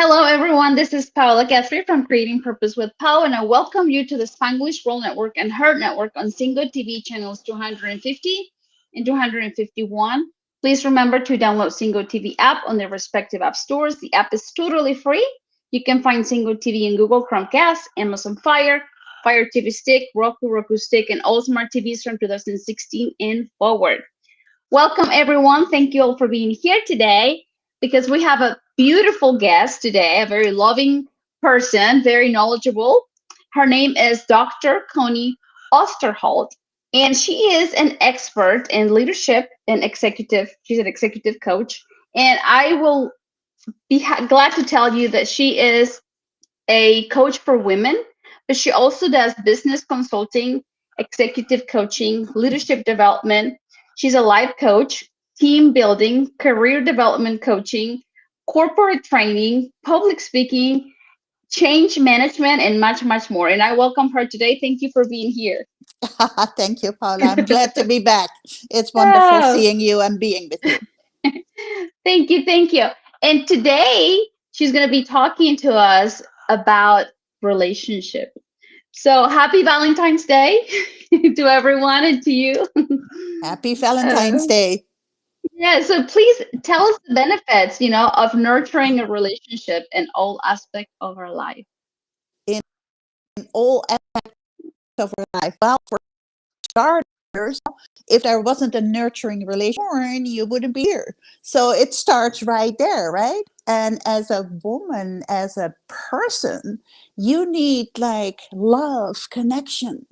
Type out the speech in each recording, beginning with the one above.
Hello, everyone. This is Paola Guthrie from Creating Purpose with Pao, and I welcome you to the Spanglish World Network and H.E.R Network on Zingo TV channels 250 and 251. Please remember to download Zingo TV app on their respective app stores. The app is totally free. You can find Zingo TV in Google Chromecast, Amazon Fire, Fire TV Stick, Roku Stick, and all smart TVs from 2016 and forward. Welcome, everyone. Thank you all for being here today because we have a beautiful guest today, a very loving person, very knowledgeable. Her name is Dr. Connie Osterholt, and she is an expert in leadership and executive. She's an executive coach, and I will be glad to tell you that she is a coach for women, but she also does business consulting, executive coaching, leadership development. She's a life coach, team building, career development coaching, corporate training, public speaking, change management, and much, much more. And I welcome her today. Thank you for being here. Thank you, Paula. I'm glad to be back. It's wonderful Oh, seeing you and being with you. thank you, thank you. And today she's going to be talking to us about relationship. So happy Valentine's Day to everyone and to you. Happy Valentine's Uh, Day. yeah, so please tell us the benefits, of nurturing a relationship in all aspects of our life. In all aspects of our life. Well, for starters, if there wasn't a nurturing relation, you wouldn't be here. So it starts right there, right? And as a woman, as a person, you need like love, connection.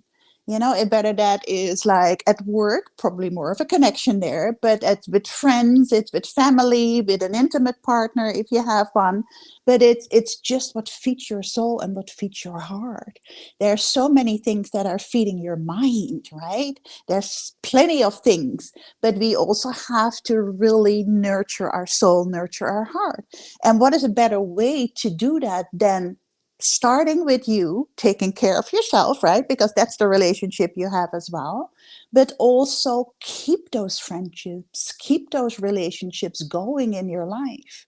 Whether that is like at work, probably more of a connection there, but it's with friends, it's with family, with an intimate partner if you have one. But it's just what feeds your soul and what feeds your heart. There are so many things that are feeding your mind, right? There's plenty of things, but we also have to really nurture our soul, nurture our heart. And what is a better way to do that than starting with you taking care of yourself, right? Because that's the relationship you have as well. But also keep those friendships, keep those relationships going in your life.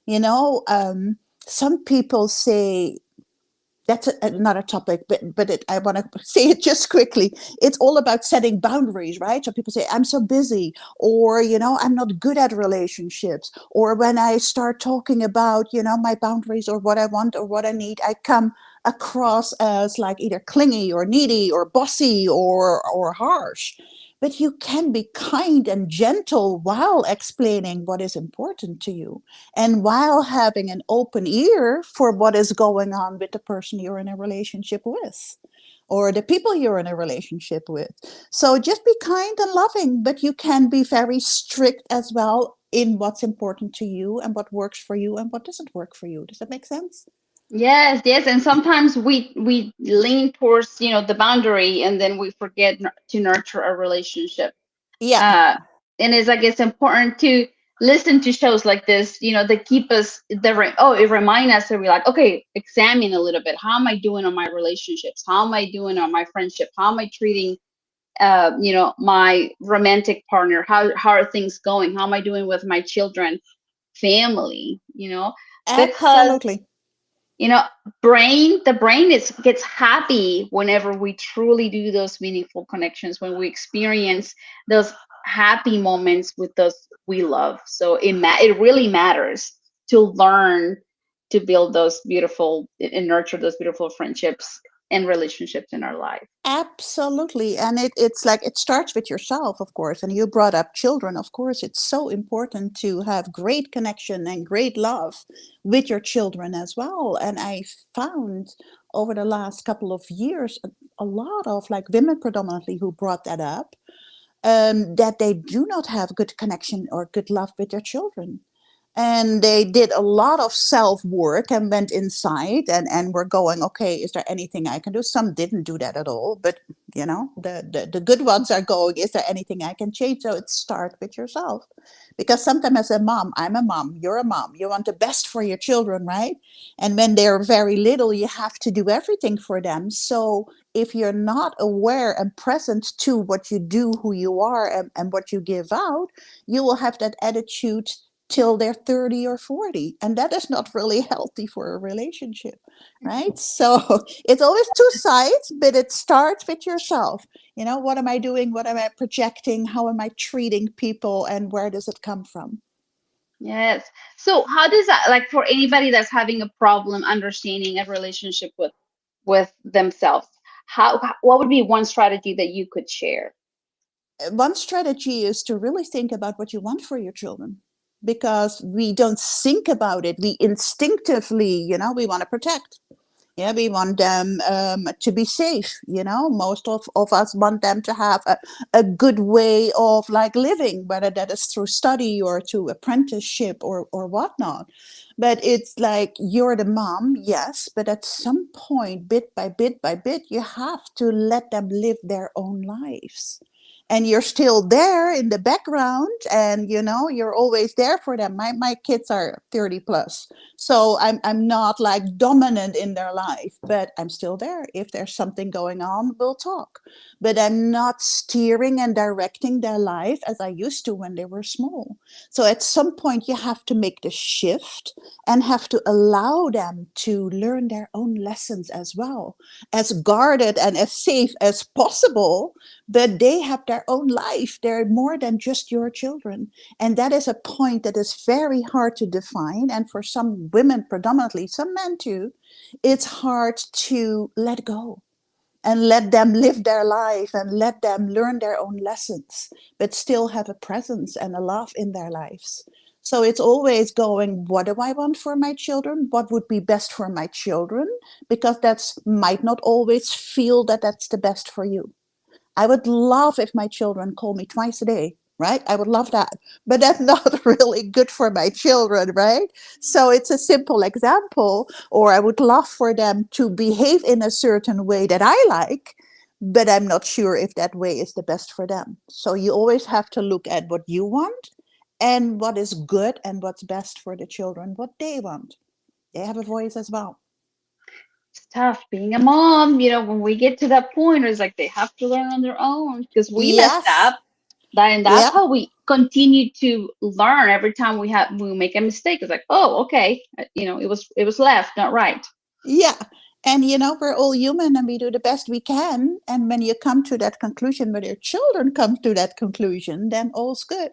You know, some people say that's another topic, but I want to say it just quickly. It's all about setting boundaries, right? So people say, I'm so busy, or, I'm not good at relationships. Or when I start talking about, my boundaries or what I want or what I need, I come across as like either clingy or needy or bossy or harsh. But you can be kind and gentle while explaining what is important to you and while having an open ear for what is going on with the person you're in a relationship with or the people you're in a relationship with. So just be kind and loving, but you can be very strict as well in what's important to you and what works for you and what doesn't work for you. Does that make sense? Yes, yes, and sometimes we lean towards, the boundary and then we forget to nurture a relationship. Yeah, Uh, and it's like it's important to listen to shows like this, that keep us it remind us to be like, okay, examine a little bit. How am I doing on my relationships? How am I doing on my friendship? How am I treating my romantic partner? How are things going? How am I doing with my children, family, because absolutely. you know the brain is gets happy whenever we truly do those meaningful connections, when we experience those happy moments with those we love. So it really matters to learn to build those beautiful and nurture those beautiful friendships and relationships in our life. Absolutely. And it's like it starts with yourself, of course. And you brought up children. Of course, it's so important to have great connection and great love with your children as well. And I found over the last couple of years a lot of like women predominantly who brought that up, that they do not have good connection or good love with their children. And they did a lot of self work and went inside and were going, okay, is there anything I can do? Some didn't do that at all, but the good ones are going, is there anything I can change? So it start with yourself, because sometimes as a mom, I'm a mom, you're a mom, you want the best for your children, right? And when they're very little, you have to do everything for them. So if you're not aware and present to what you do, who you are, and what you give out, you will have that attitude till they're 30 or 40. And that is not really healthy for a relationship, right? So it's always two sides, but it starts with yourself. You know, what am I doing? What am I projecting? How am I treating people? And where does it come from? Yes. So how does that, like, for anybody that's having a problem understanding a relationship with themselves, what would be one strategy that you could share? One strategy is to really think about what you want for your children, because we don't think about it. We instinctively, we want to protect. Yeah, we want them to be safe. Most of us want them to have a good way of like living, whether that is through study or to apprenticeship or whatnot. But it's like, you're the mom, yes, but at some point, bit by bit by bit, you have to let them live their own lives. And you're still there in the background, and you're always there for them. My kids are 30 plus, so I'm not like dominant in their life, but I'm still there. If there's something going on, we'll talk. But I'm not steering and directing their life as I used to when they were small. So at some point you have to make the shift and have to allow them to learn their own lessons as well, as guarded and as safe as possible. But they have their own life. They're more than just your children. And that is a point that is very hard to define. And for some women predominantly, some men too, it's hard to let go and let them live their life and let them learn their own lessons, but still have a presence and a love in their lives. So it's always going, what do I want for my children? What would be best for my children? Because that's might not always feel that that's the best for you. I would love if my children call me twice a day, right? I would love that. But that's not really good for my children, right? So it's a simple example. Or I would love for them to behave in a certain way that I like, but I'm not sure if that way is the best for them. So you always have to look at what you want and what is good and what's best for the children, what they want. They have a voice as well. It's tough being a mom, when we get to that point, it's like they have to learn on their own because we messed Yes. up. And that's Yeah. how we continue to learn every time we make a mistake. It's like, oh, okay, it was left, not right. Yeah. And we're all human and we do the best we can. And when you come to that conclusion, when your children come to that conclusion, then all's good.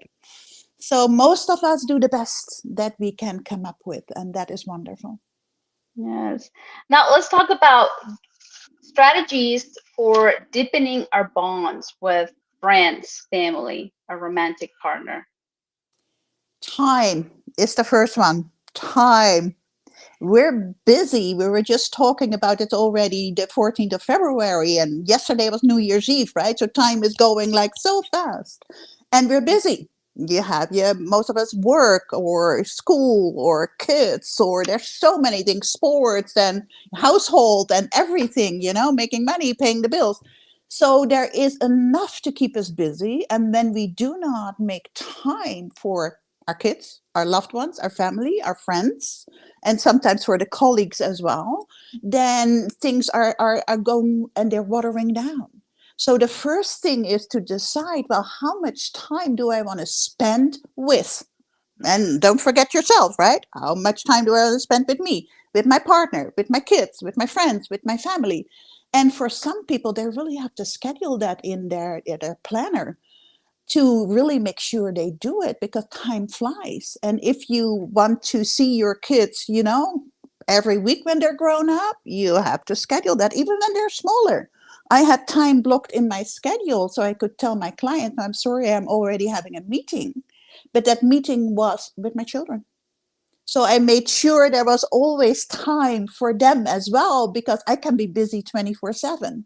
So most of us do the best that we can come up with, and that is wonderful. Yes. Now let's talk about strategies for deepening our bonds with friends, family, a romantic partner. Time is the first one. Time. We're busy. We were just talking about it already, the 14th of February, and yesterday was New Year's Eve, right? So time is going like so fast. And we're busy. You have most of us work or school or kids, or there's so many things, sports and household and everything, making money, paying the bills. So there is enough to keep us busy. And when we do not make time for our kids, our loved ones, our family, our friends, and sometimes for the colleagues as well, then things are going and they're watering down. So the first thing is to decide, well, how much time do I want to spend with? And don't forget yourself, right? How much time do I want to spend with me, with my partner, with my kids, with my friends, with my family? And for some people, they really have to schedule that in their planner to really make sure they do it, because time flies. And if you want to see your kids, every week when they're grown up, you have to schedule that, even when they're smaller. I had time blocked in my schedule so I could tell my client, I'm sorry, I'm already having a meeting. But that meeting was with my children. So I made sure there was always time for them as well, because I can be busy 24/7.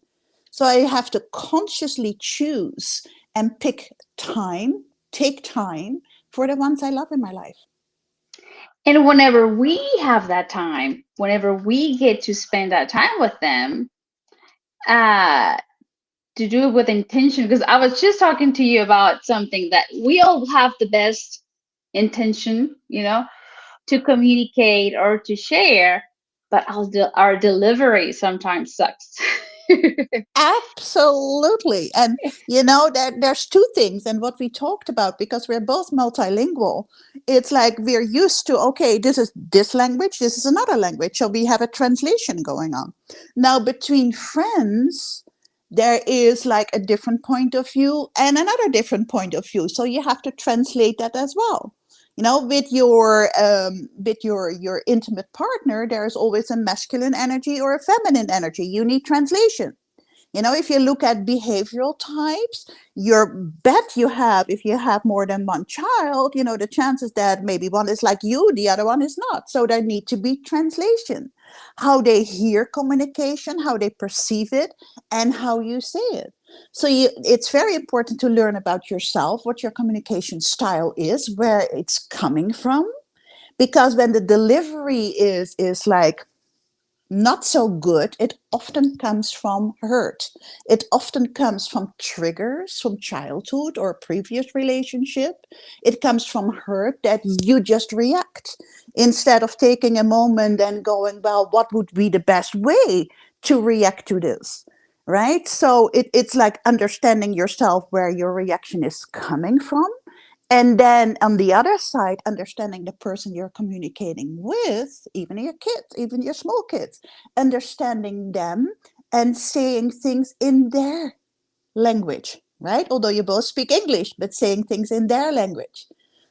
So I have to consciously choose and take time for the ones I love in my life. And whenever we have that time, whenever we get to spend that time with them, uh, to do it with intention, because I was just talking to you about something that we all have the best intention, to communicate or to share, but our delivery sometimes sucks. Absolutely. And there's two things. And what we talked about, because we're both multilingual, it's like we're used to, okay, this is this language, this is another language. So we have a translation going on. Now, between friends, there is like a different point of view and another different point of view. So you have to translate that as well. With your intimate partner, there's always a masculine energy or a feminine energy. You need translation. If you look at behavioral types, your bet you have, if you have more than one child, the chances that maybe one is like you, the other one is not. So there need to be translation, how they hear communication, how they perceive it, and how you say it. So it's very important to learn about yourself, what your communication style is, where it's coming from, because when the delivery is like not so good, it often comes from hurt. It often comes from triggers from childhood or previous relationship. It comes from hurt that you just react instead of taking a moment and going, well, what would be the best way to react to this? Right? So it's like understanding yourself, where your reaction is coming from. And then on the other side, understanding the person you're communicating with, even your kids, even your small kids, understanding them and saying things in their language, right? Although you both speak English, but saying things in their language.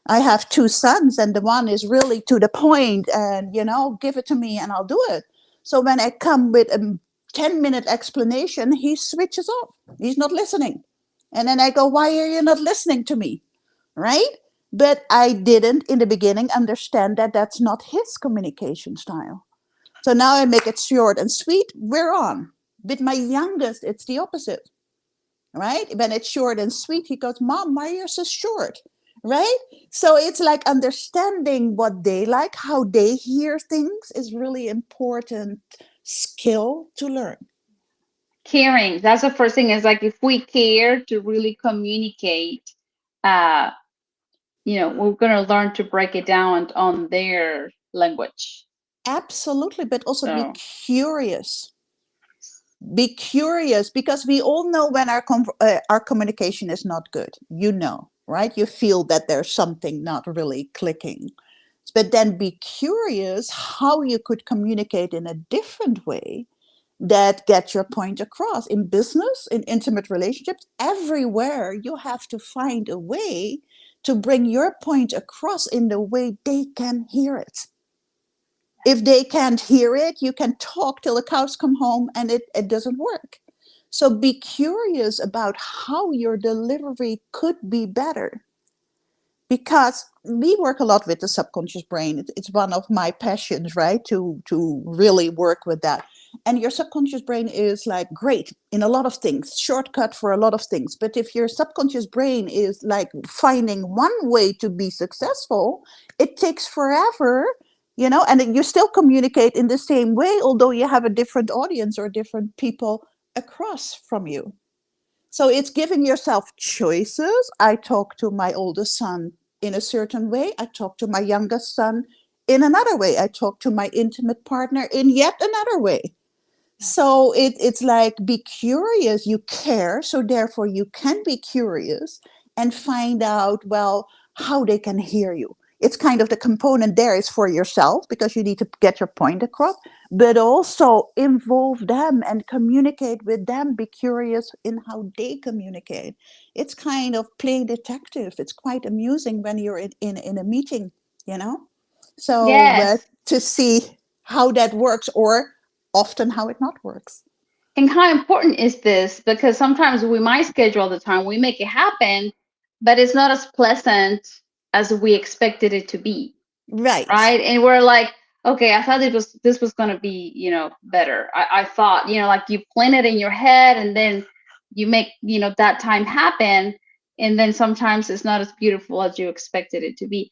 I have two sons, and the one is really to the point and, give it to me and I'll do it. So when I come with a 10-minute explanation, he switches off. He's not listening. And then I go, why are you not listening to me? Right? But I didn't in the beginning understand that that's not his communication style. So now I make it short and sweet. We're on. With my youngest, it's the opposite. Right? When it's short and sweet, he goes, Mom, why are you so short? Right? So it's like understanding what they like, how they hear things is really important skill to learn. Caring. That's the first thing, is like, if we care to really communicate, uh, we're going to learn to break it down on their language. Absolutely, but also be So, curious. Be curious, because we all know when our communication is not good. Right? You feel that there's something not really clicking. But then be curious how you could communicate in a different way that gets your point across. In business, in intimate relationships, everywhere, you have to find a way to bring your point across in the way they can hear it. If they can't hear it, you can talk till the cows come home and it doesn't work. So be curious about how your delivery could be better. Because we work a lot with the subconscious brain. It's one of my passions, right? To really work with that. And your subconscious brain is like great in a lot of things, shortcut for a lot of things. But if your subconscious brain is like finding one way to be successful, it takes forever, and you still communicate in the same way, although you have a different audience or different people across from you. So it's giving yourself choices. I talk to my oldest son in a certain way. I talk to my youngest son in another way. I talk to my intimate partner in yet another way. So it's like, be curious. You care, so therefore you can be curious and find out, well, how they can hear you. It's kind of the component there is for yourself, because you need to get your point across, but also involve them and communicate with them. Be curious in how they communicate. It's kind of playing detective. It's quite amusing when you're in a meeting, so yes. to see how that works, or often how it not works. And how important is this? Because sometimes we might schedule the time, we make it happen, but it's not as pleasant as we expected it to be. Right. Right? And we're like, okay, I thought this was gonna be, better. I thought, like, you plan it in your head, and then you make, that time happen, and then sometimes it's not as beautiful as you expected it to be.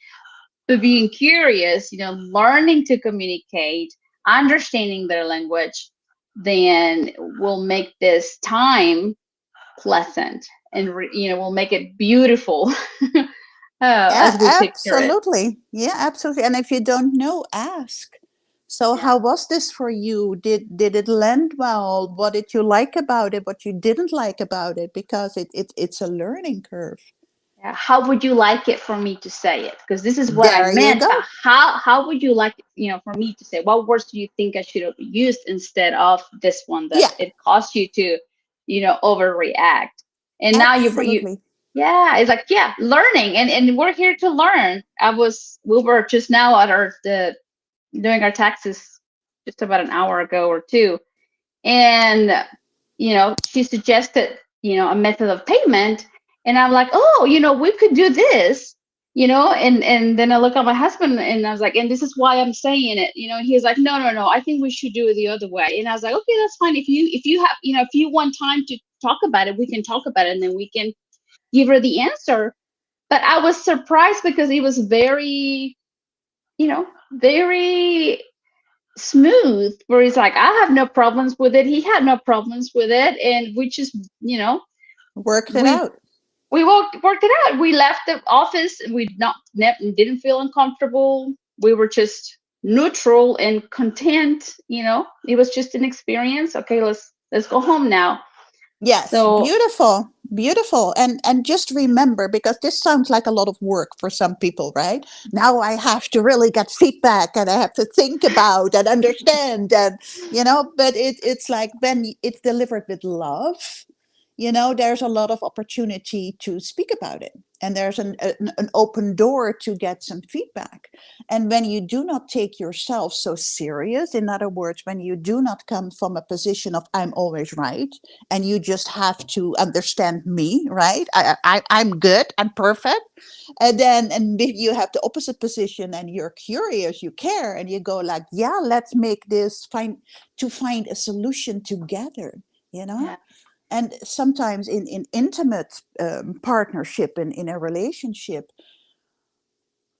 But being curious, learning to communicate, understanding their language, then will make this time pleasant, and will make it beautiful. Yeah, As we picture it. absolutely. Yeah, absolutely. And if you don't know, ask. So Yeah. how was this for you? Did it land well? What did you like about it? What you didn't like about it? Because it's a learning curve. Yeah. How would you like it for me to say it? Because this is what I There you meant. go. How would you like, for me to say? What words do you think I should have used instead of this one that Yeah, it caused you to, overreact? And now you absolutely. yeah, it's like, yeah, learning, and we're here to learn. We were just now at doing our taxes just about an hour ago or two, and she suggested a method of payment, and I'm like, oh, we could do this, and then I look at my husband and I was like, and this is why I'm saying it, he's like, no, no, no, I think we should do it the other way. And I was like, okay, that's fine. If you have, if you want time to talk about it, we can talk about it, and then we can give her the answer. But I was surprised because he was very, very smooth, where he's like, I have no problems with it. He had no problems with it. And we just, Worked it we out. we worked it out. We left the office. We didn't feel uncomfortable. We were just neutral and content. It was just an experience. Okay, let's go home now. Yes, So beautiful, beautiful. And just remember, because this sounds like a lot of work for some people, right? Now I have to really get feedback and I have to think about and understand and but it's like when it's delivered with love, there's a lot of opportunity to speak about it. And there's an open door to get some feedback. And when you do not take yourself so serious, in other words, when you do not come from a position of I'm always right, and you just have to understand me, right? I'm good, I'm perfect. And if you have the opposite position and you're curious, you care, and you go like, yeah, let's make this find a solution together, you know? yeah, And sometimes in intimate partnership in a relationship,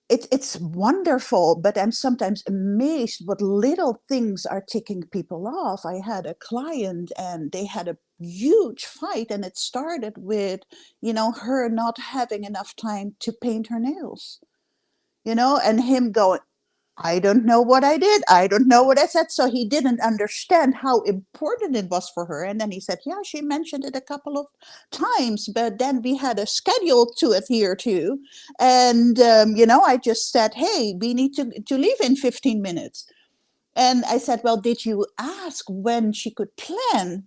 it's wonderful, but I'm sometimes amazed what little things are ticking people off. I had a client and they had a huge fight, and it started with, her not having enough time to paint her nails, and him going, I don't know what I did. I don't know what I said. So he didn't understand how important it was for her. And then he said, yeah, she mentioned it a couple of times, but then we had a schedule to adhere to. And, I just said, hey, we need to leave in 15 minutes. And I said, well, did you ask when she could plan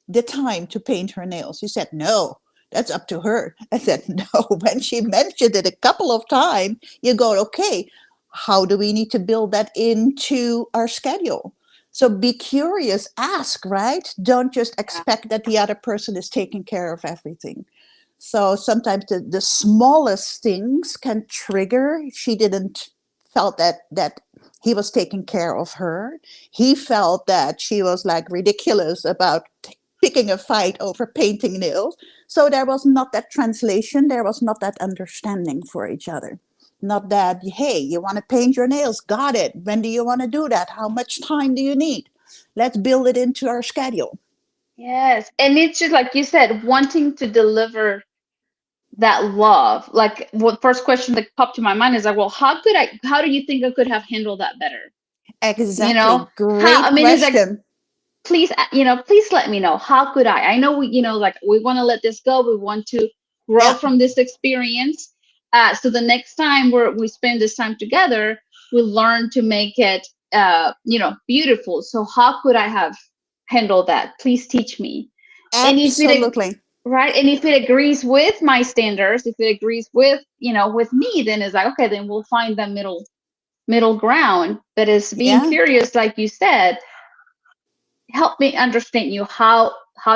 the time to paint her nails? He said, no, that's up to her. I said, no, when she mentioned it a couple of times, you go, okay, how do we need to build that into our schedule? So be curious, ask, right? Don't just yeah, expect that the other person is taking care of everything. So sometimes the smallest things can trigger. She didn't felt that he was taking care of her. He felt that she was like ridiculous about picking a fight over painting nails. So there was not that translation. There was not that understanding for each other. Not that, hey, you want to paint your nails? Got it. When do you want to do that? How much time do you need? Let's build it into our schedule. yes. And it's just like you said, wanting to deliver that love. Like, what first question that popped to my mind is like, well, how do you think I could have handled that better? You know, Exactly. how, I Great mean, it's like, question. please, please let me know. How could I know like we want to let this go. We want to grow Yeah, from this experience. So the next time we spend this time together, we learn to make it, beautiful. So how could I have handled that? Please teach me. And if it, absolutely. right, and if it agrees with my standards, if it agrees with, with me, then it's like, okay, then we'll find the middle ground. But it's being Yeah. curious, like you said, help me understand you. How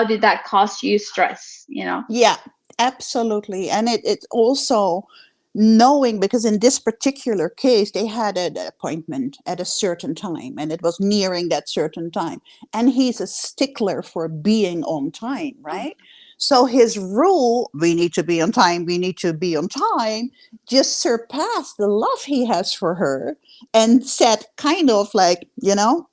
did that cause you stress? Yeah, absolutely. And it's also knowing, because in this particular case, they had an appointment at a certain time and it was nearing that certain time. And he's a stickler for being on time, Mm. right? So his rule, we need to be on time, we need to be on time, just surpassed the love he has for her, and said kind of like,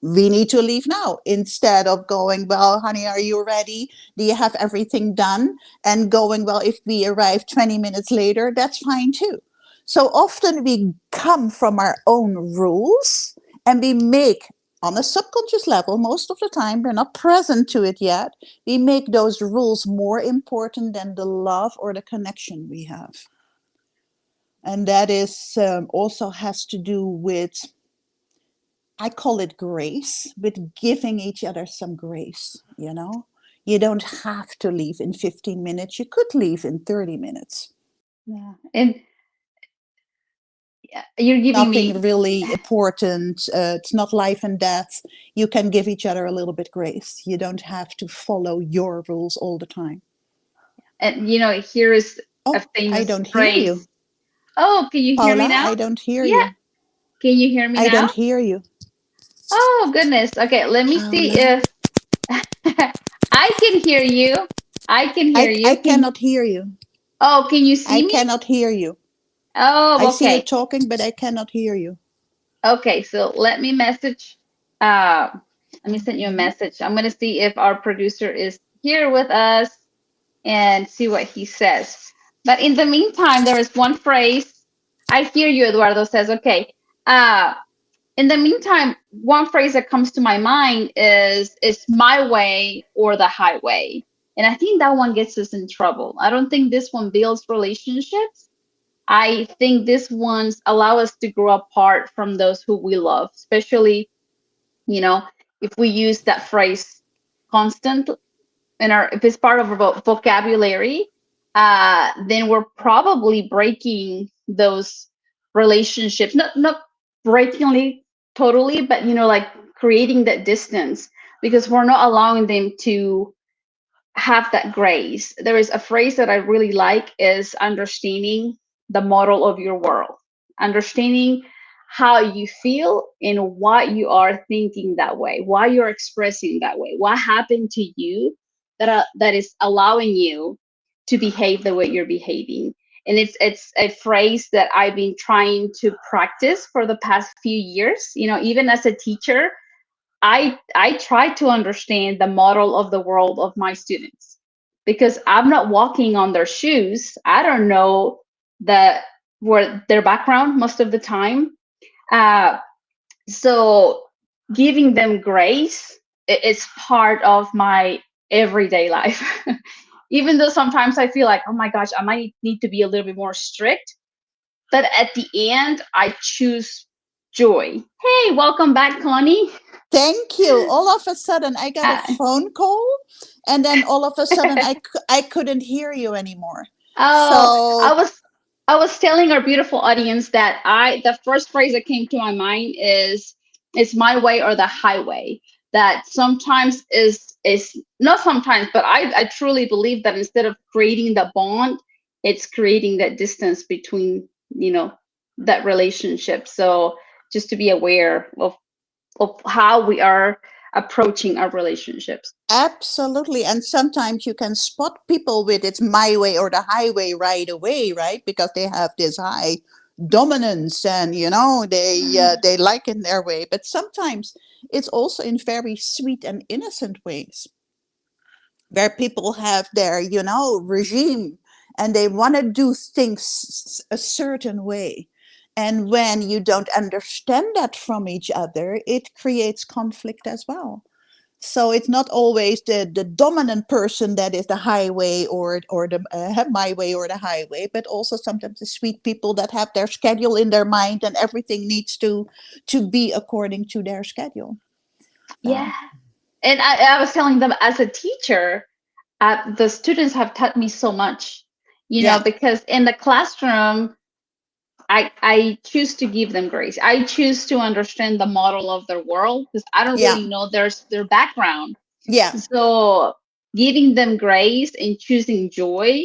we need to leave now, instead of going, well, honey, are you ready? Do you have everything done? And going, well, if we arrive 20 minutes later, that's fine too. So often we come from our own rules And we make, on a subconscious level, most of the time, we're not present to it yet, we make those rules more important than the love or the connection we have. And that is also has to do with, I call it grace, with giving each other some grace, you know? You don't have to leave in 15 minutes. You could leave in 30 minutes. Yeah. And you're giving Nothing me, really important. It's not life and death. You can give each other a little bit grace. You don't have to follow your rules all the time. and here is a Oh, I famous don't hear you. phrase. Oh, can you hear me Paula, now? I don't hear Yeah. you. Can you hear me I now? don't hear you. Oh, goodness. Okay, let me see Paula, if I can hear you. I can hear I you. cannot hear you. Can you I see me? cannot hear you. I Oh, see you okay. talking, but I cannot hear you. Okay, so let me message. Uh, let me send you a Okay. message. I'm gonna see if our producer is here with us and see what he says. But in the meantime, there is one phrase. I hear you, Eduardo says. Okay. Uh, in the meantime, one phrase that comes to my mind is "It's my way or the highway," and I think that one gets us in trouble. I don't think this one builds relationships. I think these ones allow us to grow apart from those who we love, especially, you know, if we use that phrase constant in our, if it's part of our vocabulary, then we're probably breaking those relationships. Not breaking it totally, but like creating that distance because we're not allowing them to have that grace. There is a phrase that I really like is understanding the model of your world, understanding how you feel and why you are thinking that way, why you're expressing that way, what happened to you that is allowing you to behave the way you're behaving. And it's a phrase that I've been trying to practice for the past few years. Even as a teacher, I try to understand the model of the world of my students because I'm not walking on their shoes. I don't know the where their background most of the time. Uh, so giving them grace is part of my everyday life. Even though sometimes I feel like, oh my gosh, I might need to be a little bit more strict. But at the end, I choose joy. Hey, welcome back, Connie. Thank you. All of a sudden, I got a Uh, phone call, and then all of a sudden, I couldn't hear you anymore. Oh, I So, was I was telling our beautiful audience that the first phrase that came to my mind is "It's my way or the highway." That sometimes is not sometimes, but I truly believe that instead of creating the bond, it's creating that distance between that relationship. So just to be aware of how we are approaching our relationships. absolutely. And sometimes you can spot people with "it's my way or the highway" right away, right? Because they have this high dominance, and they like it their way. But sometimes it's also in very sweet and innocent ways, where people have their regime, and they want to do things a certain way. And when you don't understand that from each other, it creates conflict as well. So it's not always the dominant person that is the highway, or the my way or the highway, but also sometimes the sweet people that have their schedule in their mind, and everything needs to be according to their schedule. Yeah. So And I was telling them as a teacher, the students have taught me so much, yeah, because in the classroom, I choose to give them grace. I choose to understand the model of their world because I don't yeah, really know their background. yeah, So giving them grace and choosing joy,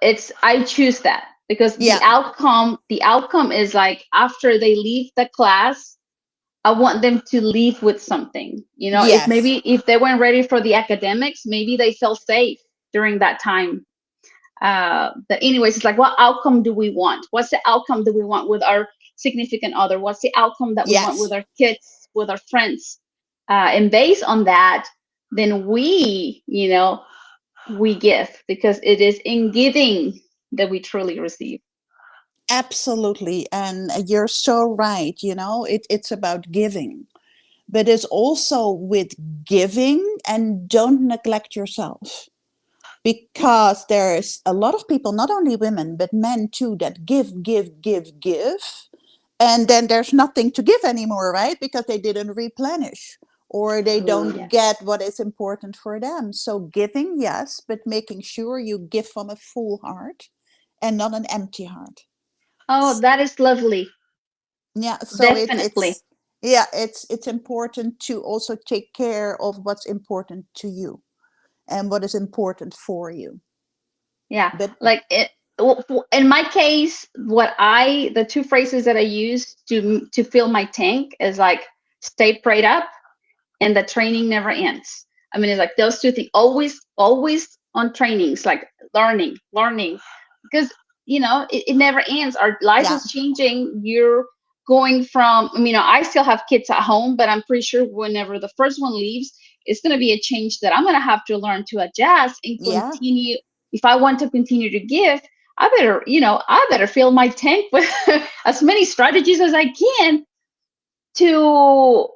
it's I choose that because the yeah, outcome is like after they leave the class, I want them to leave with something. If yes, maybe if they weren't ready for the academics, maybe they felt safe during that time. But anyways, it's like, what outcome do we want? What's the outcome that we want with our significant other? What's the outcome that we want with yes. our kids, with our friends? And based on that, then we give because it is in giving that we truly receive. Absolutely. And you're so right. It's about giving, but it's also with giving, and don't neglect yourself, because there's a lot of people, not only women, but men too, that give, give, give, give. And then there's nothing to give anymore, right? Because they didn't replenish, or they Oh, don't yes. get what is important for them. So giving, yes, but making sure you give from a full heart and not an empty heart. Oh, that is lovely. Yeah, so Definitely. it's important to also take care of what's important to you and what is important for you. Yeah. But Like in my case, the two phrases that I use to fill my tank is like stay prayed up and the training never ends. I mean, it's like those two things, always on trainings, like learning, because it never ends. Our life yeah, is changing. You're going from, I still have kids at home, but I'm pretty sure whenever the first one leaves, it's going to be a change that I'm going to have to learn to adjust and yeah, continue. If I want to continue to give, I better fill my tank with as many strategies as I can to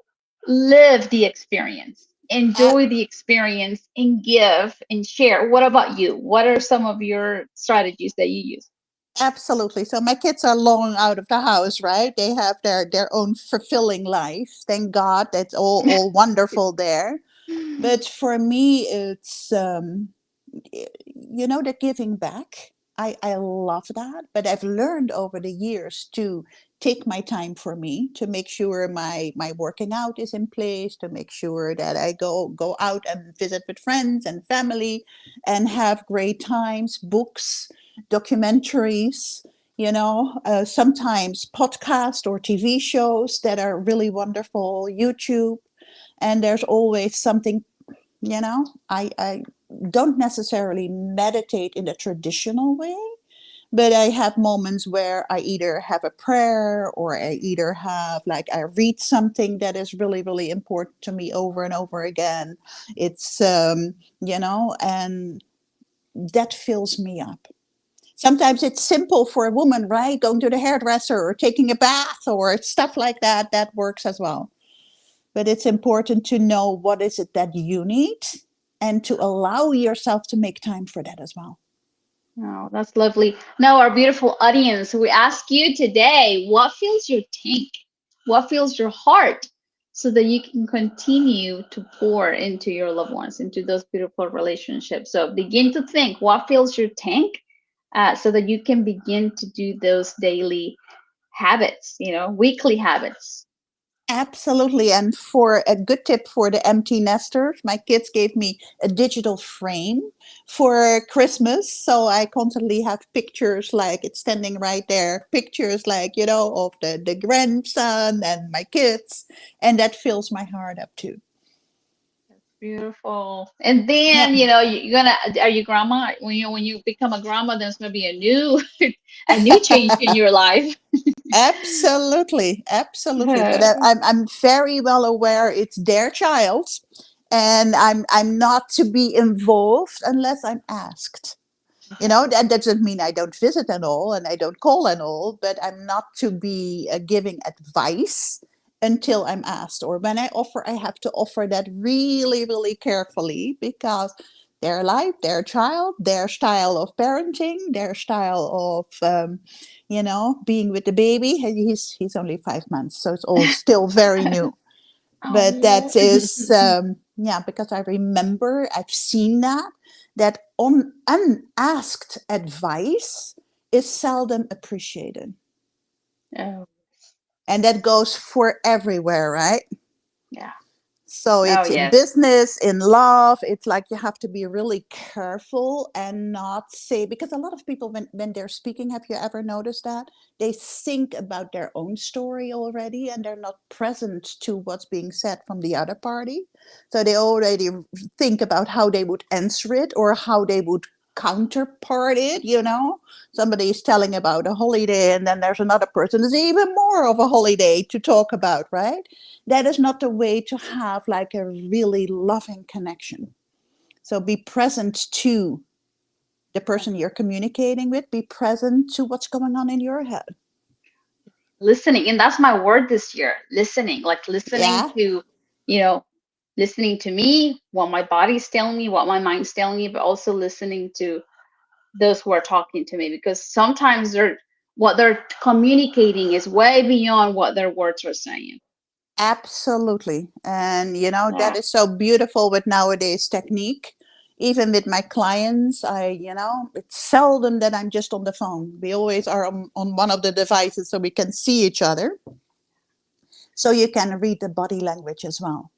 live the experience, a- enjoy the experience, and give and share. What about you? What are some of your strategies that you use? absolutely. So my kids are long out of the house, right? They have their own fulfilling life. Thank God, that's all wonderful there. But for me, it's the giving back. I love that, but I've learned over the years to take my time for me, to make sure my working out is in place, to make sure that I go out and visit with friends and family and have great times, books, documentaries, sometimes podcast or TV shows that are really wonderful, YouTube. And there's always something, I don't necessarily meditate in the traditional way, but I have moments where I either have a prayer, or I either have, like, I read something that is really, really important to me over and over again. It's, and that fills me up. Sometimes it's simple for a woman, right? Going to the hairdresser or taking a bath or stuff like that. That works as well. But it's important to know what is it that you need, and to allow yourself to make time for that as well. Oh, that's lovely. Now, our beautiful audience, we ask you today, what fills your tank? What fills your heart so that you can continue to pour into your loved ones, into those beautiful relationships? So begin to think what fills your tank so that you can begin to do those daily habits, weekly habits. Absolutely. And for a good tip for the empty nesters, my kids gave me a digital frame for Christmas. So I constantly have pictures, like it's standing right there, pictures like, of the grandson and my kids. And that fills my heart up too. Beautiful. And Yeah. then, are you grandma? When you become a grandma, there's gonna be a new a new change in your life. Absolutely, absolutely. But Uh, I'm very well aware it's their child, and I'm not to be involved unless I'm asked. That doesn't mean I don't visit and all, and I don't call and all, but I'm not to be giving advice until I'm asked. Or when I offer, I have to offer that really, really carefully, because their life, their child, their style of parenting, their style of, being with the baby. He's only 5 months, so it's all still very new. But oh, that is, yeah, because I remember I've seen that on unasked advice is seldom appreciated. oh, And that goes for everywhere, right? yeah. So Oh, it's in yes. business, in love. It's like you have to be really careful and not say, because a lot of people, when they're speaking, have you ever noticed that? They think about their own story already, and they're not present to what's being said from the other party. So they already think about how they would answer it, or how they would counterpart it. Somebody is telling about a holiday, and then there's another person who's even more of a holiday to talk about, right? That is not the way to have like a really loving connection. So be present to the person you're communicating with, be present to what's going on in your head. Listening, and that's my word this year, listening, like listening Yeah, to, you know, listening to me, what my body's telling me, what my mind's telling me, but also listening to those who are talking to me, because sometimes what they're communicating is way beyond what their words are saying. absolutely. And Yeah. that is so beautiful with nowadays technique. Even with my clients, it's seldom that I'm just on the phone. We always are on one of the devices so we can see each other. So you can read the body language as well.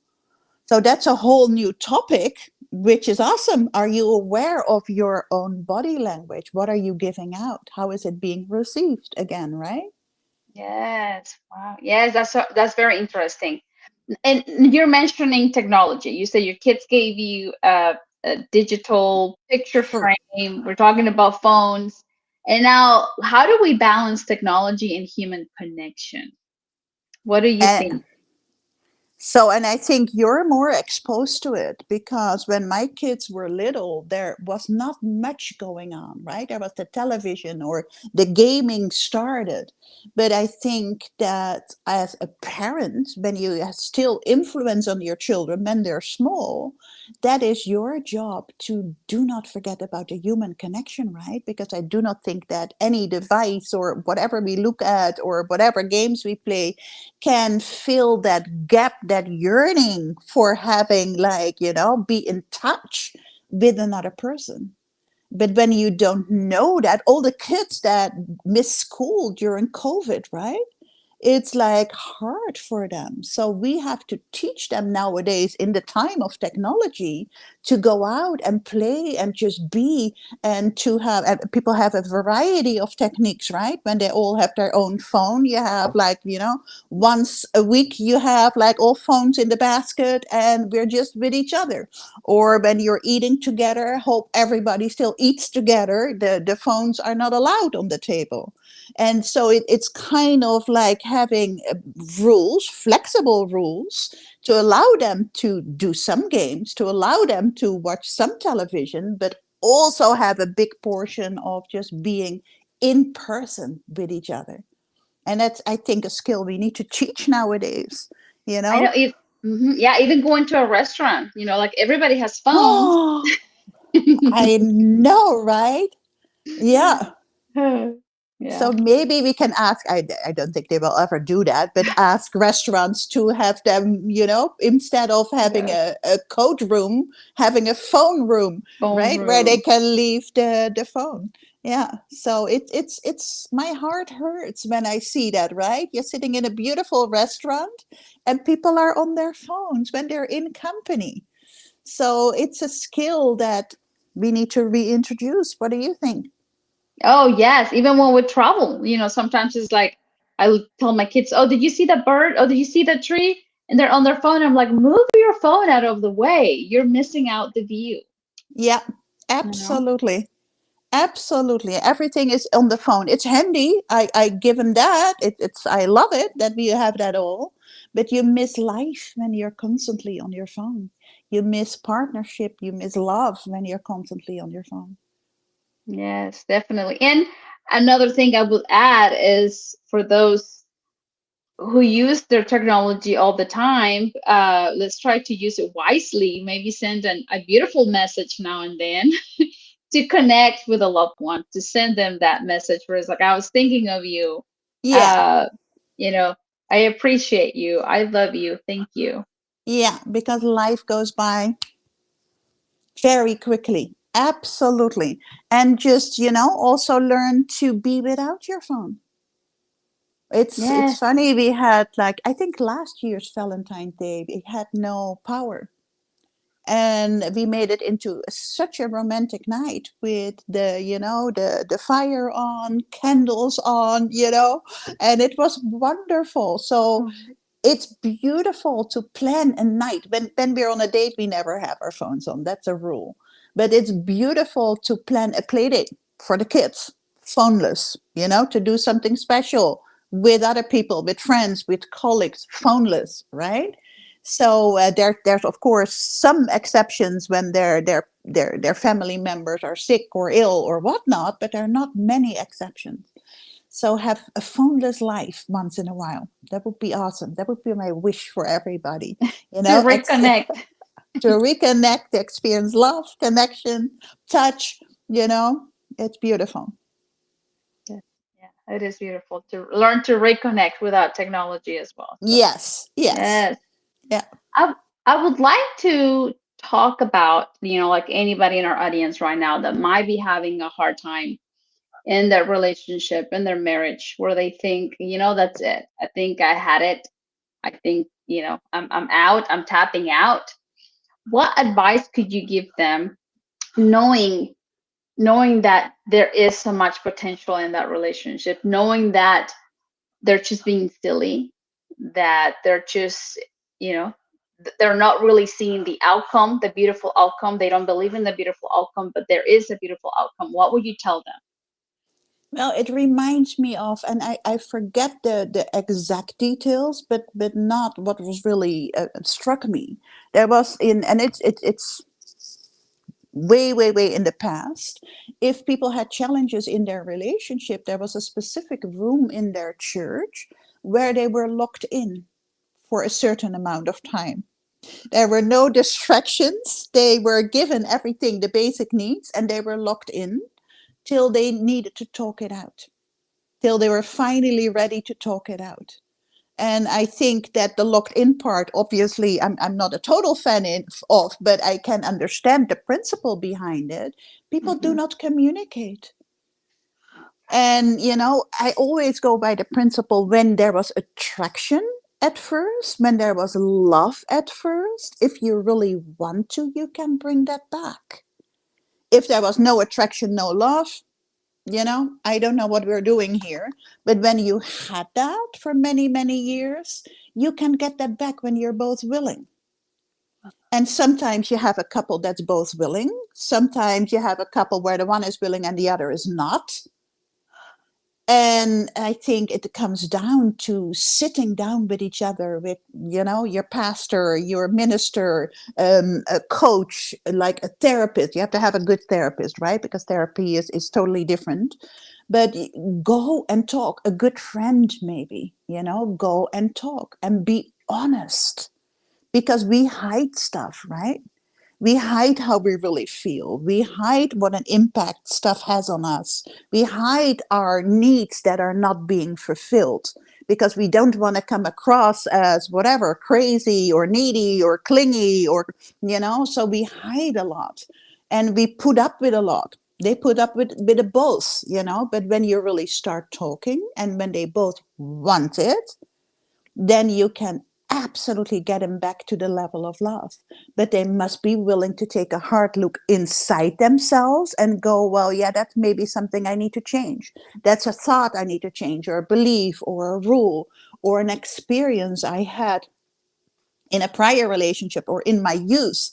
So that's a whole new topic, which is awesome. Are you aware of your own body language? What are you giving out? How is it being received again, right? Yes. Wow. Yes, that's very interesting. And you're mentioning technology. You say your kids gave you a digital picture For, frame. We're talking about phones. And now, how do we balance technology and human connection? What do you and think? So, and I think you're more exposed to it because when my kids were little, there was not much going on, right? There was the television or the gaming started. But I think that as a parent, when you have still influence on your children when they're small, that is your job to do not forget about the human connection, right? Because I do not think that any device or whatever we look at or whatever games we play can fill that gap, that yearning for having, like, be in touch with another person. But when you don't know that, all the kids that miss school during COVID, right? It's like hard for them. So we have to teach them nowadays in the time of technology to go out and play and just be, and to have, and people have a variety of techniques, right? When they all have their own phone, you have, like, once a week you have like all phones in the basket and we're just with each other. Or when you're eating together, hope everybody still eats together. The phones are not allowed on the table. And so it's kind of like having rules, flexible rules, to allow them to do some games, to allow them to watch some television, but also have a big portion of just being in person with each other. And that's, I think, a skill we need to teach nowadays, you I know know? if yeah, even going to a restaurant, like everybody has phones. Oh, I know, right? Yeah. Yeah. So maybe we can ask, I don't think they will ever do that, but ask restaurants to have them, instead of having Yes. a code room, having a phone room, Phone right? Where they room. can leave the phone. Yeah. So it's my heart hurts when I see that, right? You're sitting in a beautiful restaurant and people are on their phones when they're in company. So it's a skill that we need to reintroduce. What do you think? Oh, yes. Even when we travel, sometimes it's like I tell my kids, "Oh, did you see that bird? Oh, did you see that tree?" And they're on their phone. I'm like, "Move your phone out of the way. You're missing out the view." Yeah, You know? absolutely. Absolutely. Everything is on the phone. It's handy. I give them that. I love it that we have that all. But you miss life when you're constantly on your phone. You miss partnership. You miss love when you're constantly on your phone. Yes, definitely. And another thing I would add is for those who use their technology all the time, let's try to use it wisely. Maybe send a beautiful message now and then to connect with a loved one, to send them that message where it's like, I was thinking of you. Yeah. Uh, you know, I appreciate you. I love you. Thank you. Yeah. Because life goes by very quickly. Absolutely. And just, also learn to be without your phone. It's Yes. funny, we had, like, I think last year's Valentine's Day, it had no power. And we made it into such a romantic night with the fire on, candles on, and it was wonderful. So it's beautiful to plan a night. When we're on a date, we never have our phones on. That's a rule. But it's beautiful to plan a play date for the kids, phoneless, to do something special with other people, with friends, with colleagues, phoneless, right? So there's of course some exceptions when their family members are sick or ill or whatnot, but there are not many exceptions. So have a phoneless life once in a while. That would be awesome. That would be my wish for everybody. You To know, reconnect. to reconnect, to experience love, connection, touch. You know, it's beautiful. Yeah, yeah, it is beautiful to learn to reconnect without technology as well. So Yes, yes, yes, yeah. I I would like to talk about, like anybody in our audience right now that might be having a hard time in their relationship, in their marriage, where they think, that's it. I think I had it. I think, I'm out. I'm tapping out. What advice could you give them, knowing that there is so much potential in that relationship, knowing that they're just being silly, that they're just, you know, they're not really seeing the outcome, the beautiful outcome. They don't believe in the beautiful outcome, but there is a beautiful outcome. What would you tell them? Well, it reminds me of, and I forget the exact details, but not what was really struck me. There was and it's way in the past. If people had challenges in their relationship, there was a specific room in their church where they were locked in for a certain amount of time. There were no distractions. They were given everything, the basic needs, and they were locked in till they needed to talk it out, till they were finally ready to talk it out. And I think that the locked in part, obviously, I'm not a total fan of, but I can understand the principle behind it. People do Mm-hmm. not communicate. And, I always go by the principle when there was attraction at first, when there was love at first, if you really want to, you can bring that back. If there was no attraction, no love, I don't know what we're doing here. But when you had that for many years, you can get that back when you're both willing. And sometimes you have a couple that's both willing. Sometimes you have a couple where the one is willing and the other is not. And I think it comes down to sitting down with each other, with, your pastor, your minister, a coach, like a therapist. You have to have a good therapist, right? Because therapy is totally different. But go and talk. A good friend, maybe, go and talk and be honest. Because we hide stuff, right? We hide how we really feel. We hide what an impact stuff has on us. We hide our needs that are not being fulfilled because we don't want to come across as whatever, crazy or needy or clingy so we hide a lot and we put up with a lot. They put up with a both, but when you really start talking and when they both want it, then you can absolutely get them back to the level of love. But they must be willing to take a hard look inside themselves and go, well, yeah, that's maybe something I need to change. That's a thought I need to change, or a belief, or a rule, or an experience I had in a prior relationship or in my youth.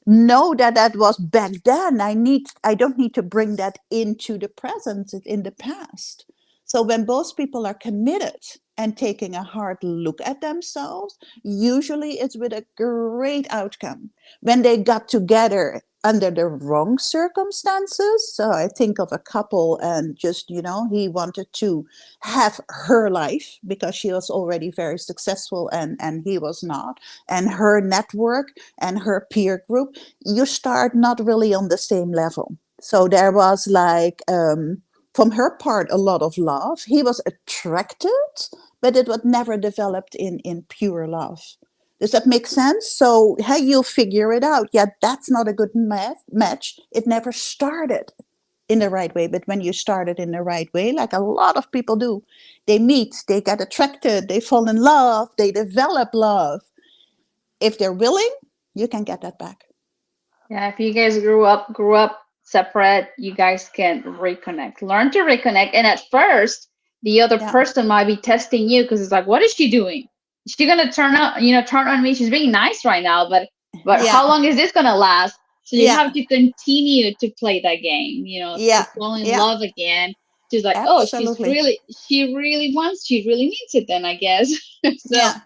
Know that was back then. I don't need to bring that into the present, in the past. So when both people are committed and taking a hard look at themselves, usually it's with a great outcome. When they got together under the wrong circumstances, so I think of a couple and just, he wanted to have her life because she was already very successful and he was not, and her network and her peer group, you start not really on the same level. So there was like, from her part, a lot of love. He was attracted, but it was never developed in pure love. Does that make sense? So hey, you'll figure it out. Yeah, that's not a good match. It never started in the right way. But when you start it in the right way, like a lot of people do, they meet, they get attracted, they fall in love, they develop love. If they're willing, you can get that back. Yeah, if you guys grew up separate, you guys can reconnect. Learn to reconnect. And at first, the other Yeah. person might be testing you because it's like, what is she doing? Is she gonna turn on me? She's being nice right now, but Yeah. how long is this gonna last? So you Yeah. have to continue to play that game, to Yeah. fall in Yeah. love again. She's like, oh, Absolutely. she really wants, she really means it then, I guess. So Yeah.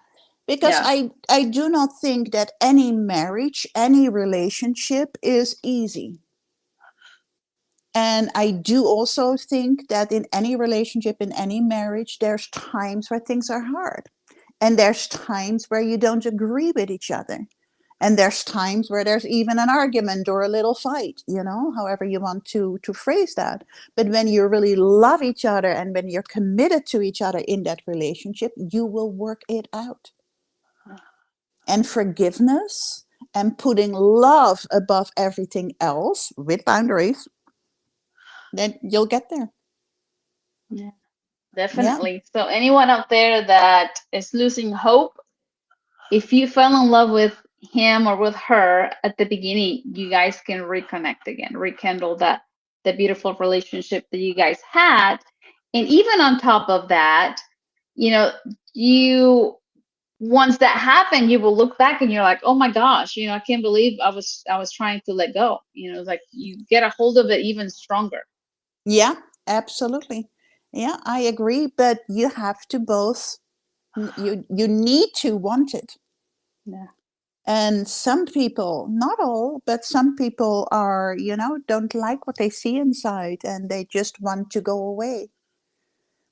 Because Yeah. I do not think that any marriage, any relationship is easy. And I do also think that in any relationship, in any marriage, there's times where things are hard. And there's times where you don't agree with each other. And there's times where there's even an argument or a little fight, however you want to phrase that. But when you really love each other and when you're committed to each other in that relationship, you will work it out. And forgiveness and putting love above everything else with boundaries, then you'll get there. Yeah, Yeah. definitely. So anyone out there that is losing hope, if you fell in love with him or with her at the beginning, you guys can reconnect again, rekindle the beautiful relationship that you guys had. And even on top of that, you know, you once that happened, you will look back and you're like, oh my gosh, I can't believe I was trying to let go. It's like you get a hold of it even stronger. Yeah, absolutely. Yeah, I agree. But you have to both, you need to want it. Yeah. And some people, not all, but some people are, don't like what they see inside and they just want to go away.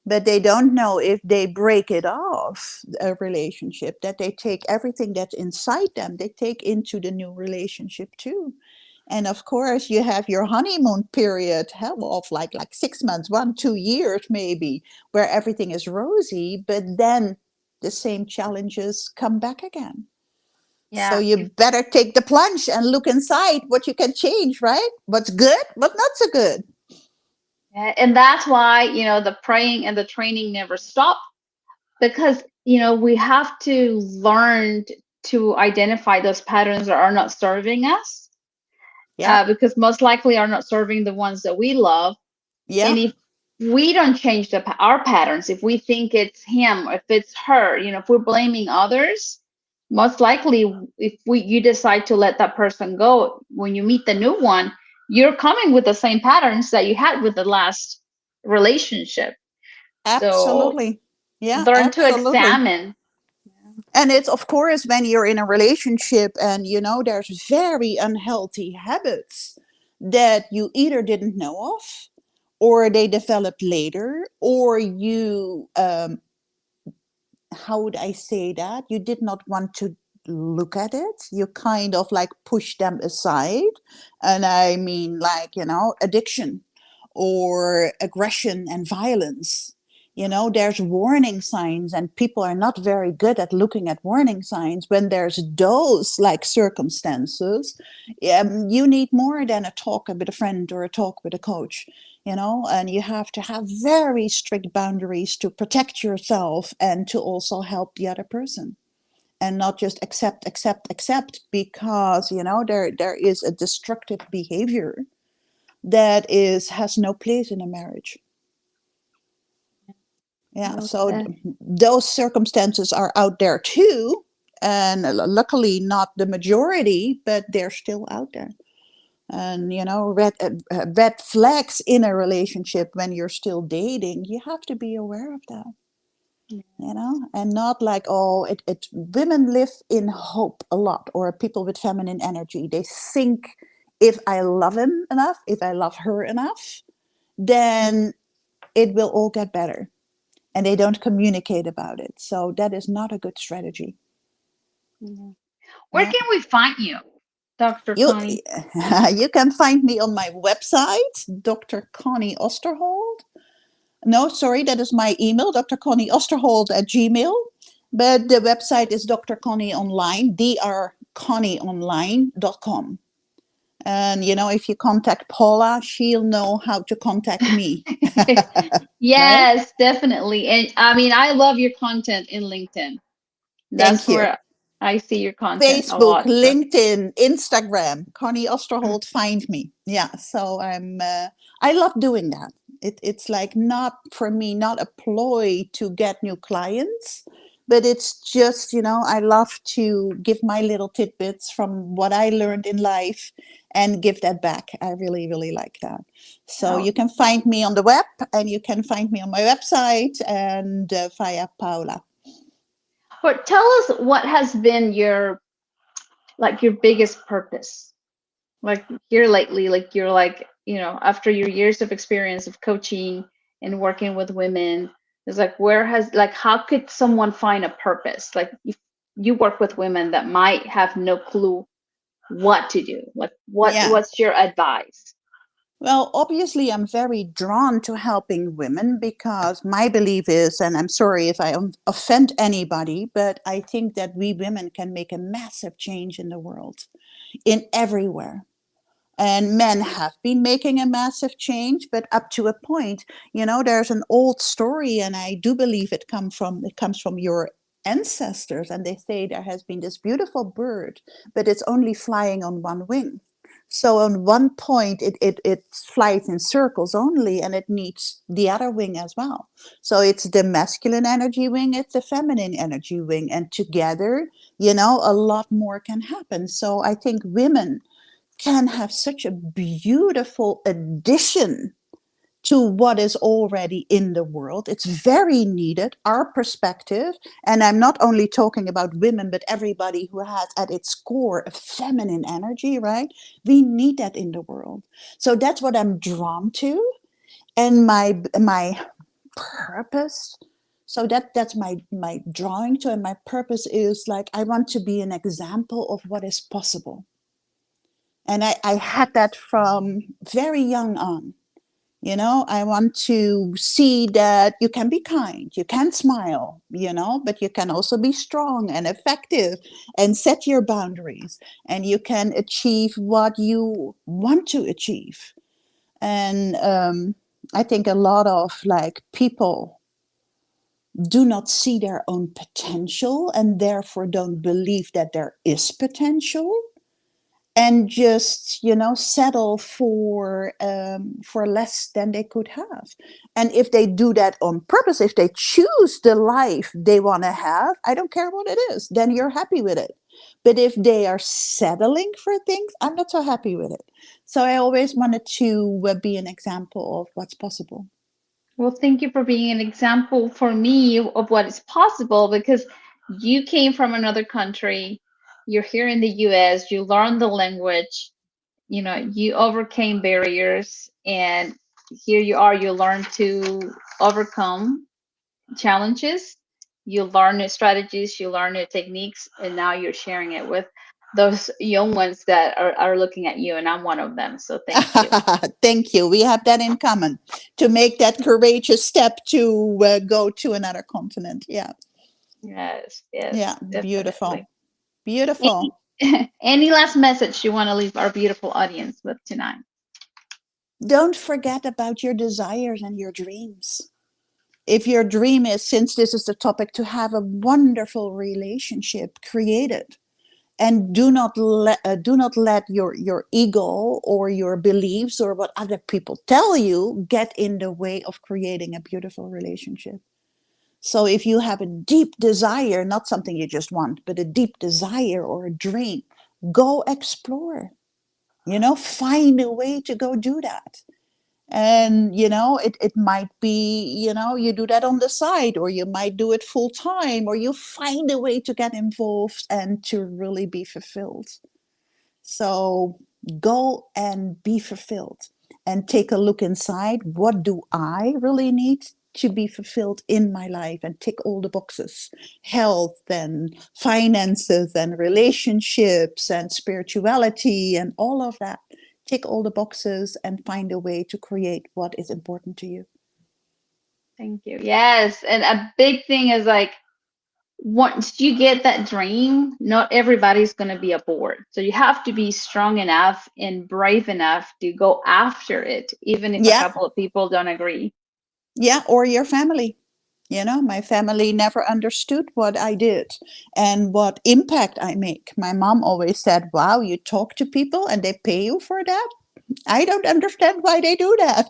But they don't know if they break it off, a relationship, that they take everything that's inside them, they take into the new relationship too. And of course, you have your honeymoon period of like 6 months, 1, 2 years maybe, where everything is rosy, but then the same challenges come back again. So Yeah. you better take the plunge and look inside what you can change, right? What's good, what's not so good. Yeah, and that's why, the praying and the training never stop, because, we have to learn to identify those patterns that are not serving us, Yeah, because most likely are not serving the ones that we love. yeah, And if we don't change our patterns, if we think it's him, if it's her, if we're blaming others, most likely, if you decide to let that person go, when you meet the new one, you're coming with the same patterns that you had with the last relationship. So absolutely. Yeah, learn to absolutely. examine. And it's, of course, when you're in a relationship and there's very unhealthy habits that you either didn't know of, or they developed later, or you how would I say that? You did not want to look at it. You kind of like push them aside. And I mean, like, addiction or aggression and violence. There's warning signs, and people are not very good at looking at warning signs. When there's those like circumstances, you need more than a talk with a friend or a talk with a coach. And you have to have very strict boundaries to protect yourself and to also help the other person, and not just accept, because there is a destructive behavior that has no place in a marriage. Yeah, Well so said. those circumstances are out there too, and luckily not the majority, but they're still out there. And red flags in a relationship when you're still dating, you have to be aware of that. And not like, oh, women live in hope a lot, or people with feminine energy, they think, if I love him enough, if I love her enough, then it will all get better, and they don't communicate about it. So that is not a good strategy. Where Yeah. can we find you, Dr. You Connie? you can find me on my website, Dr. Connie Osterholt. No, sorry, that is my email, Dr. Connie Osterholt at Gmail. But the website is Dr. Connie Online, drconnieonline.com. And, if you contact Paola, she'll know how to contact me. Right? Yes, definitely. And I mean, I love your content in LinkedIn. That's Thank you. where I see your content a Facebook, lot. So LinkedIn, Instagram, Connie Osterholt, find me. Yeah, so I love doing that. It's like, not for me, not a ploy to get new clients, but it's just, I love to give my little tidbits from what I learned in life and give that back. I really, really like that. So oh, you can find me on the web, and you can find me on my website, and via Paola. But tell us what has been your biggest purpose, like here lately, like you're like, after your years of experience of coaching and working with women, it's like, where has, like, how could someone find a purpose? Like, if you work with women that might have no clue what to do, like, Yeah. what's your advice? Well, obviously, I'm very drawn to helping women because my belief is, and I'm sorry if I offend anybody, but I think that we women can make a massive change in the world, in everywhere. And men have been making a massive change, but up to a point. There's an old story, and I do believe it comes from your ancestors, and they say there has been this beautiful bird, but it's only flying on one wing. So on one point it flies in circles only, and it needs the other wing as well. So it's the masculine energy wing, it's the feminine energy wing, and together, a lot more can happen. So I think women can have such a beautiful addition to what is already in the world. It's very needed, our perspective. And I'm not only talking about women, but everybody who has at its core a feminine energy, right? We need that in the world. So that's what I'm drawn to. And my purpose. So that's my drawing to, and my purpose is like, I want to be an example of what is possible. And I had that from very young on. I want to see that you can be kind, you can smile, but you can also be strong and effective and set your boundaries, and you can achieve what you want to achieve. And I think a lot of like people do not see their own potential and therefore don't believe that there is potential, and just settle for less than they could have. And if they do that on purpose, if they choose the life they want to have, I don't care what it is, then you're happy with it. But if they are settling for things, I'm not so happy with it. So I always wanted to be an example of what's possible. Well, thank you for being an example for me of what is possible, because you came from another country, you're here in the US, you learned the language, you overcame barriers, and here you are, you learn to overcome challenges, you learn new strategies, you learn new techniques, and now you're sharing it with those young ones that are looking at you, and I'm one of them. So thank you. Thank you. We have that in common, to make that courageous step to go to another continent. Yeah. Yes, Yeah. yes, Beautiful. definitely. Beautiful. Any last message you want to leave our beautiful audience with tonight? Don't forget about your desires and your dreams. If your dream is, since this is the topic, to have a wonderful relationship created, and do not let your ego or your beliefs or what other people tell you get in the way of creating a beautiful relationship. So if you have a deep desire, not something you just want, but a deep desire or a dream, go explore. Find a way to go do that. And it might be, you do that on the side, or you might do it full time, or you find a way to get involved and to really be fulfilled. So go and be fulfilled, and take a look inside. What do I really need to be fulfilled in my life? And tick all the boxes: health and finances and relationships and spirituality and all of that. Tick all the boxes and find a way to create what is important to you. Thank you. Yes, and a big thing is like, once you get that dream, not everybody's going to be aboard. So you have to be strong enough and brave enough to go after it, even if a Yeah, couple of people don't agree. yeah, or your family. My family never understood what I did and what impact I make. My mom always said, wow, you talk to people and they pay you for that? I don't understand why they do that,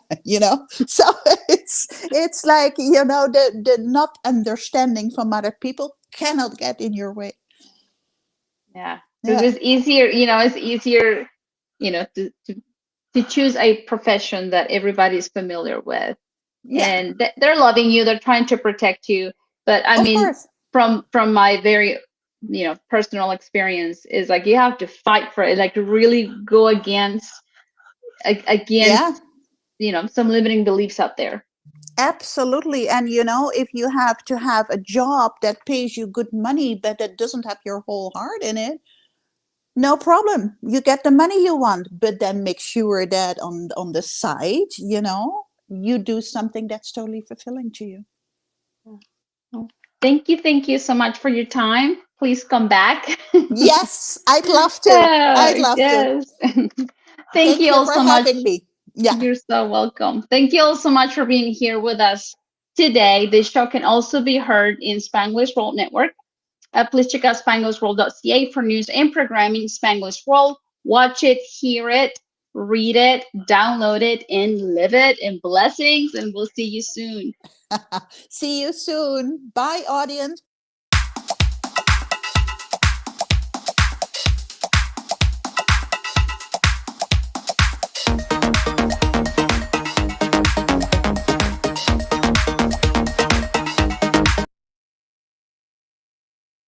So it's like, the not understanding from other people cannot get in your way. Yeah, because Yeah. it's easier, to choose a profession that everybody's familiar with, Yeah, and they're loving you, they're trying to protect you. But I of mean, course. from my very personal experience is like you have to fight for it, like really go against Yeah, some limiting beliefs out there. absolutely. And if you have to have a job that pays you good money, but that doesn't have your whole heart in it, no problem. You get the money you want, but then make sure that on the side, you do something that's totally fulfilling to you. Well, thank you so much for your time. Please come back. Yes, I'd love to. I'd love to. Yes. Thank Thank you you all for so much. having me. Yeah. You're so welcome. Thank you all so much for being here with us today. This show can also be heard in Spanglish World Network. Please check out SpanglishWorld.ca for news and programming. Spanglish World. Watch it, hear it, read it, download it, and live it. And blessings. And we'll see you soon. See you soon. Bye, audience.